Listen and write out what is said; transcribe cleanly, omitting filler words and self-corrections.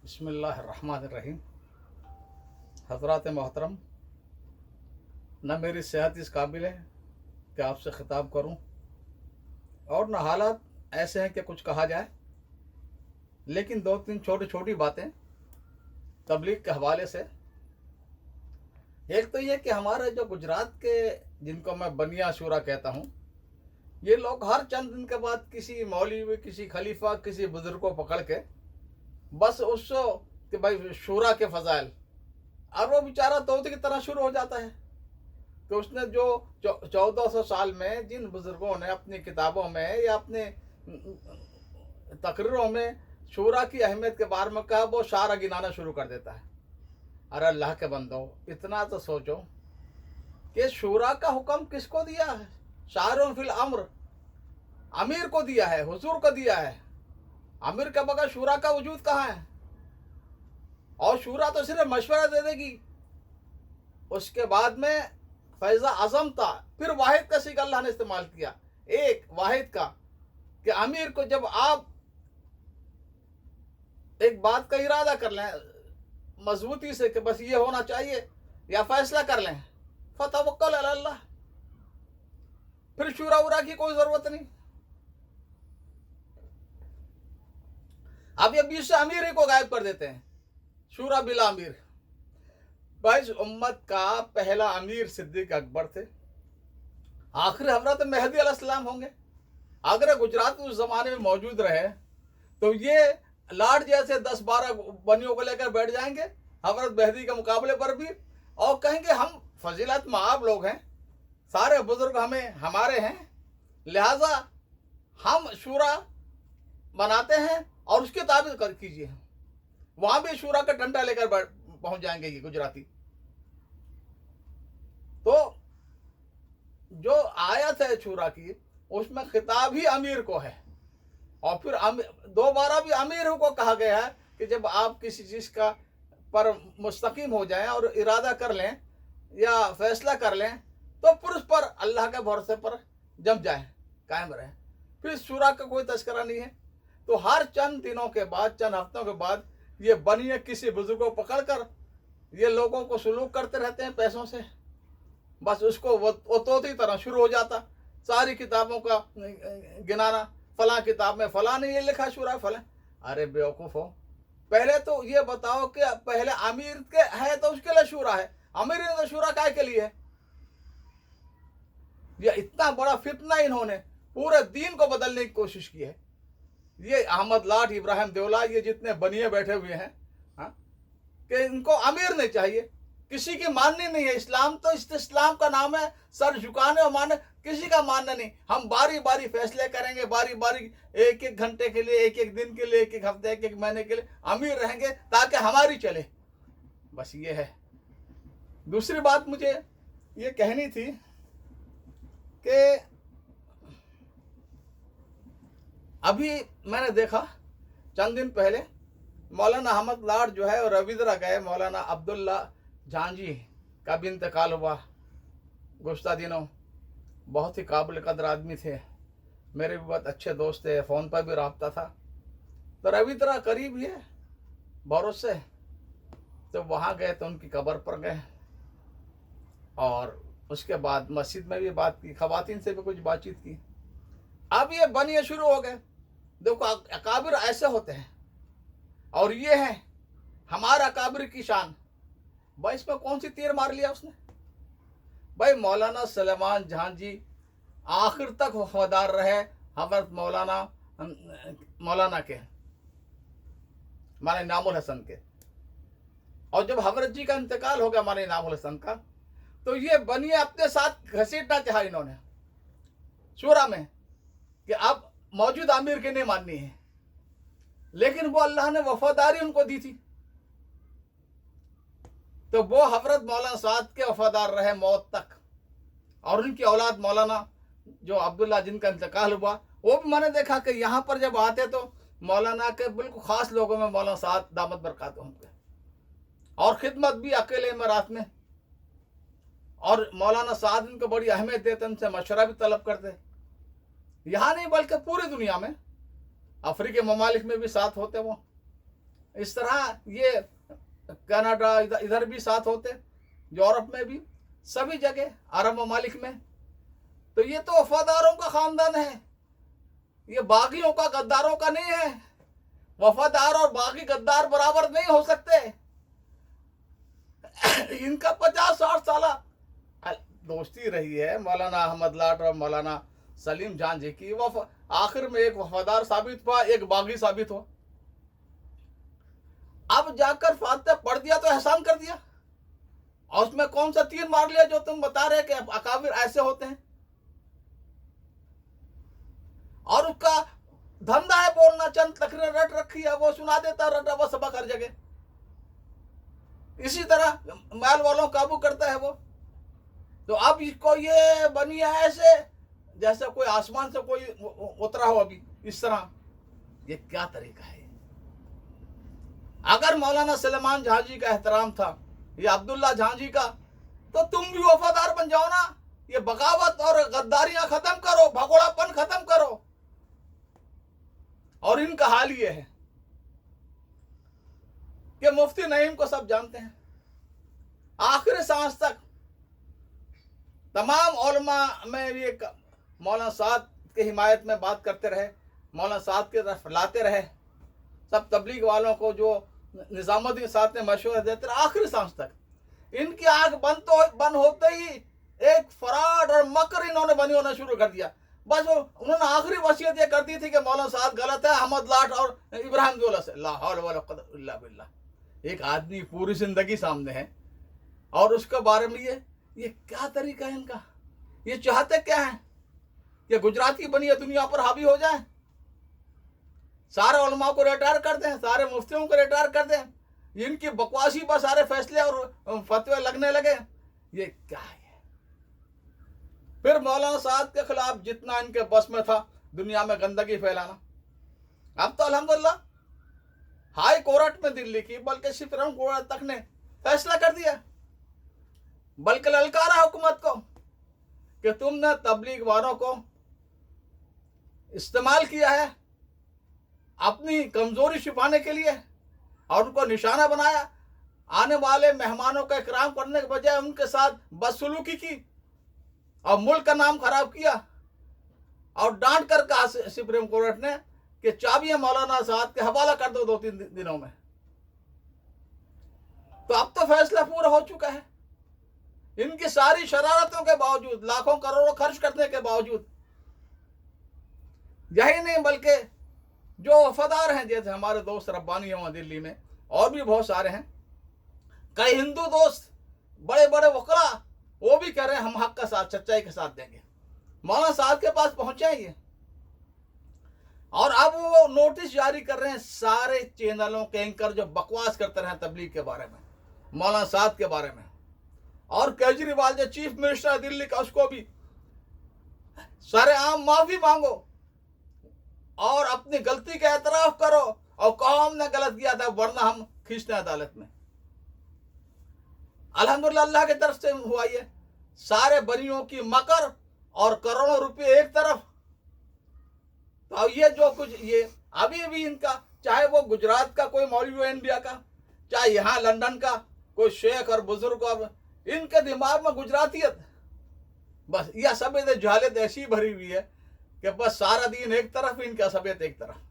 बिस्मिल्लाहिर्रहमानिर्रहीम। हज़रात मोहतरम, न मेरी सेहत इस काबिल है कि आपसे ख़िताब करूं, और न हालात ऐसे हैं कि कुछ कहा जाए, लेकिन दो तीन छोटी छोटी बातें तबलीग के हवाले से। एक तो ये कि हमारे जो गुजरात के, जिनको मैं बनिया शूरा कहता हूँ, ये लोग हर चंद दिन के बाद किसी मौलवी, किसी खलीफा, किसी बुजुर्ग को पकड़ के बस उसको कि भाई शूरा के फ़ज़ाइल, और वो बेचारा तोते की तरह शुरू हो जाता है कि उसने जो 1400 साल में जिन बुज़ुर्गों ने अपनी किताबों में या अपने तकरीरों में शूरा की अहमियत के बारे में कहा, वो शारा गिनाना शुरू कर देता है। अरे अल्लाह के बंदो, इतना तो सोचो कि शूरा का हुक्म किसको दिया है? शारुन फिल अम्र, अमीर को दिया है, हुजूर को दिया है। अमीर के बगैर शूरा का वजूद कहाँ है? और शूरा तो सिर्फ मशवरा दे देगी। उसके बाद में फैज़ा आज़म था, फिर वाहिद का सीगा अल्लाह ने इस्तेमाल किया, एक वाहिद का, कि अमीर को जब आप एक बात का इरादा कर लें मजबूती से कि बस ये होना चाहिए, या फैसला कर लें, फतवक्कल अल्लाह, फिर शूरा उरा की कोई ज़रूरत नहीं। अब ये 20 अमीर ही को गायब कर देते हैं, शूरा बिला अमीर। भाई उम्मत का पहला अमीर सिद्दीक अकबर थे, आखिर हजरत मेहदी अलैहिस्सलाम होंगे। अगर गुजरात उस जमाने में मौजूद रहे तो ये लाड जैसे 10-12 बनियों को लेकर बैठ जाएंगे हजरत मेहदी के मुकाबले पर भी, और कहेंगे हम फजीलत माब लोग हैं, सारे बुजुर्ग हमारे हैं, लिहाजा हम शूरा बनाते हैं और उसके ताबीज़ कर कीजिए। वहां भी शूरा का डंडा लेकर पहुंच जाएंगे ये गुजराती। तो जो आयत है शूरा की, उसमें खिताब ही अमीर को है, और फिर दोबारा भी अमीर को कहा गया है कि जब आप किसी चीज़ का पर मुस्तकीम हो जाएं और इरादा कर लें या फैसला कर लें, तो फिर उस पर अल्लाह के भरोसे पर जम जाएं, कायम रहें। फिर शूरा का कोई तस्करा नहीं है। तो हर चंद दिनों के बाद, चंद हफ्तों के बाद, ये बनिए किसी बुजुर्ग को पकड़कर ये लोगों को सुलूक करते रहते हैं पैसों से। बस उसको वो तोती तरह शुरू हो जाता, सारी किताबों का गिनाना, फलां किताब में फलां ने ये लिखा शूरा फलां। अरे बेवकूफ़ हो, पहले तो ये बताओ कि पहले अमीर के है तो उसके लिए शूरा है, अमीर ने तो शूरा काय के लिए है? ये इतना बड़ा फितना इन्होंने पूरे दीन को बदलने की कोशिश की है। ये अहमद लाठ, इब्राहिम देवला, ये जितने बनिए बैठे हुए हैं, हाँ, कि इनको अमीर नहीं चाहिए, किसी की माननी नहीं है। इस्लाम तो इस्लाम का नाम है सर झुकाने और मानने, किसी का मानना नहीं। हम बारी बारी फैसले करेंगे, बारी बारी, एक एक घंटे के लिए, एक एक दिन के लिए, एक एक हफ्ते, एक एक महीने के लिए अमीर रहेंगे ताकि हमारी चले। बस ये है। दूसरी बात मुझे ये कहनी थी कि अभी मैंने देखा चंद दिन पहले मौलाना अहमद लाड जो है, और रविंद्रा गए, मौलाना अब्दुल्ला झांझी का भी इंतकाल हुआ गुज़श्ता दिनों। बहुत ही काबिल कदर आदमी थे, मेरे भी बहुत अच्छे दोस्त थे, फ़ोन पर भी रब्ता था। तो रविंद्रा करीब ही है भरोस से, तो वहाँ गए तो उनकी कब्र पर गए, और उसके बाद मस्जिद में भी बात की, ख़वातीन से भी कुछ बातचीत की। अब ये बनिए शुरू हो गए। देखो अकाबिर ऐसे होते हैं, और ये है हमारा अकाबिर की शान। भाई इसमें कौन सी तीर मार लिया उसने? भाई मौलाना सलेमान झांझी आखिर तक वफादार रहे हजरत मौलाना के, माने इनामुल हसन के, और जब हजरत जी का इंतकाल हो गया माने इनामुल हसन का, तो ये बनिए अपने साथ घसीटना चाहा इन्होंने शूरा में कि अब मौजूद आमिर की नहीं माननी है, लेकिन वो अल्लाह ने वफादारी उनको दी थी, तो वो हजरत मौलाना साद के वफादार रहे मौत तक। और उनकी औलाद मौलाना जो अब्दुल्ला, जिनका इंतकाल हुआ, वो भी मैंने देखा कि यहाँ पर जब आते तो मौलाना के बिल्कुल ख़ास लोगों में मौलाना साद दामद बरकात होंगे, और खिदमत भी अकेले में रात में, और मौलाना साद इनको बड़ी अहमियत देते, उनसे मशवरा भी तलब करते। यहाँ नहीं बल्कि पूरी दुनिया में, अफ्रीकी ममालिक में भी साथ होते वो। इस तरह ये कनाडा इधर भी साथ होते, यूरोप में भी, सभी जगह अरब ममालिक में। तो ये तो वफादारों का खानदान है, ये बागियों का, गद्दारों का नहीं है। वफादार और बागी गद्दार बराबर नहीं हो सकते। इनका 50-60 साल दोस्ती रही है मौलाना अहमद लाट और मौलाना सलीम जान जी की। आखिर में एक वफादार साबित हुआ, एक बागी साबित हुआ। अब जाकर फातिहा पढ़ दिया तो एहसान कर दिया, और उसमें कौन सा तीर मार लिया जो तुम बता रहे कि अकाबिर ऐसे होते हैं। और उसका धंधा है बोलना, चंद तकरीर रट रखी है, वो सुना देता, रटा वो सबक हर जगह। इसी तरह माल वालों काबू करता है वो। तो अब इसको ये बनी है ऐसे जैसे कोई आसमान से कोई उतरा हो अभी, इस तरह। ये क्या तरीका है? अगर मौलाना सुलेमान जहां जी का एहतराम था, ये अब्दुल्ला जहां जी का, तो तुम भी वफादार बन जाओ ना। ये बगावत और गद्दारियां खत्म करो, भगोड़ापन खत्म करो। और इनका हाल ये है कि मुफ्ती नईम को सब जानते हैं, आखिरी सांस तक तमाम उलमा में ये मौलाना साद के हिमायत में बात करते रहे, मौलाना साद की तरफ लाते रहे। सब तबलीग वालों को जो निजामुद्दीन साहब ने मशवरा देते रहे आखिरी सांस तक। इनकी आंख बंद होते ही एक फराड और मकर इन्होंने बनी होना शुरू कर दिया। बस उन्होंने आखिरी वसीयत ये कर दी थी कि मौलाना साहब गलत है, अहमद लाट और इब्राहिम दौला से। ला हौल वला कुव्वता इल्ला बिल्लाह। एक आदमी पूरी जिंदगी सामने है और उसके बारे में ये क्या तरीका है इनका? ये चाहते क्या है? ये गुजराती बनिए दुनिया पर हावी हो जाए, सारे उलमा को रिटायर कर दें, सारे मुफ्तियों को रिटायर कर दें, इनकी बकवासी पर सारे फैसले और फतवे लगने लगे। ये क्या है? फिर मौलाना साहब के खिलाफ जितना इनके बस में था दुनिया में गंदगी फैलाना। अब तो अल्हम्दुलिल्लाह हाई कोर्ट में दिल्ली की, बल्कि सुप्रीम कोर्ट तक ने फैसला कर दिया, बल्कि ललकारा हुकूमत को कि तुमने तबलीग वालों को इस्तेमाल किया है अपनी कमजोरी छिपाने के लिए और उनको निशाना बनाया। आने वाले मेहमानों का इकराम करने के बजाय उनके साथ बदसलूकी की और मुल्क का नाम खराब किया। और डांट कर कहा सुप्रीम कोर्ट ने कि चाबियां मौलाना साहब के हवाला कर दो 2-3 दिनों में। तो अब तो फैसला पूरा हो चुका है। इनकी सारी शरारतों के बावजूद, लाखों करोड़ों खर्च करने के बावजूद, यही नहीं बल्कि जो वफादार हैं, जैसे हमारे दोस्त रब्बानी हैं वहाँ दिल्ली में, और भी बहुत सारे हैं, कई हिंदू दोस्त, बड़े बड़े वकला, वो भी कह रहे हैं हम हक का साथ, सच्चाई के साथ देंगे। मौलाना साहब के पास पहुंचे हैं ये, और अब वो नोटिस जारी कर रहे हैं सारे चैनलों के एंकर जो बकवास करते रहे तबलीग के बारे में, मौलाना साहब के बारे में। और केजरीवाल जो चीफ मिनिस्टर है दिल्ली का, उसको भी सरेआम माफी मांगो और अपनी गलती का एतराफ करो और कहो हमने गलत किया था, वरना हम खींचते हैं अदालत में। अल्हम्दुलिल्लाह अल्लाह की तरफ से हुआ ये। सारे बनियों की मकर और करोड़ों रुपए एक तरफ। तो ये जो कुछ ये अभी भी इनका, चाहे वो गुजरात का कोई मौलवी हो इंडिया का, चाहे यहाँ लंदन का कोई शेख और बुजुर्ग, अब इनके दिमाग में गुजरातियत बस, यह सभ्यता जहालत ऐसी भरी हुई है कि बस सारा दिन एक तरफ, इनका सभ्यता एक तरफ।